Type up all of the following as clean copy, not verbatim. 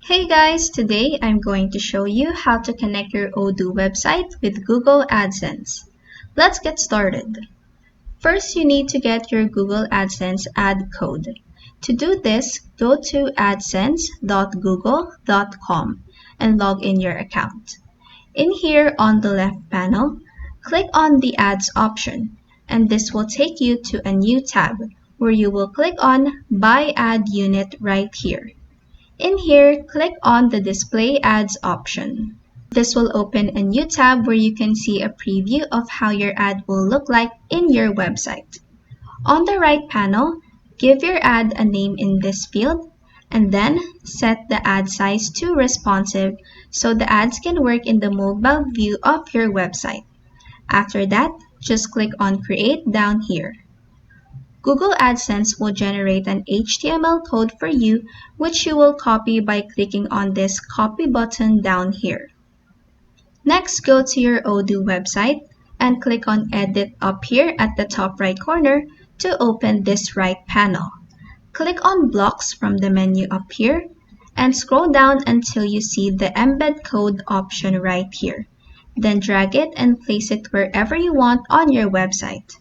Hey guys, today I'm going to show you how to connect your Odoo website with Google AdSense. Let's get started. First, you need to get your Google AdSense ad code. To do this, go to adsense.google.com and log in your account. In here on the left panel, click on the Ads option, and this will take you to a new tab where you will click on Buy Ad Unit right here. In here, click on the Display Ads option. This will open a new tab where you can see a preview of how your ad will look like in your website. On the right panel, give your ad a name in this field, and then set the ad size to responsive so the ads can work in the mobile view of your website. After that, just click on Create down here. Google AdSense will generate an HTML code for you, which you will copy by clicking on this copy button down here. Next, go to your Odoo website and click on Edit up here at the top right corner to open this right panel. Click on Blocks from the menu up here and scroll down until you see the Embed Code option right here. Then drag it and place it wherever you want on your website.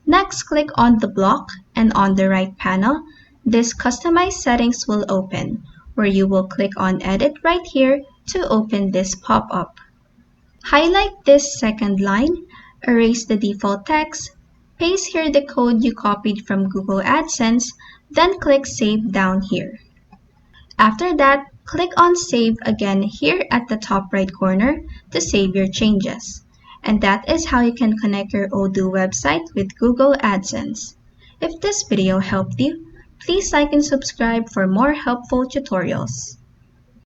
Next, click on the block, and on the right panel, this Customize Settings will open, where you will click on Edit right here to open this pop-up. Highlight this second line, erase the default text, paste here the code you copied from Google AdSense, then click Save down here. After that, click on Save again here at the top right corner to save your changes. And that is how you can connect your Odoo website with Google AdSense. If this video helped you, please like and subscribe for more helpful tutorials.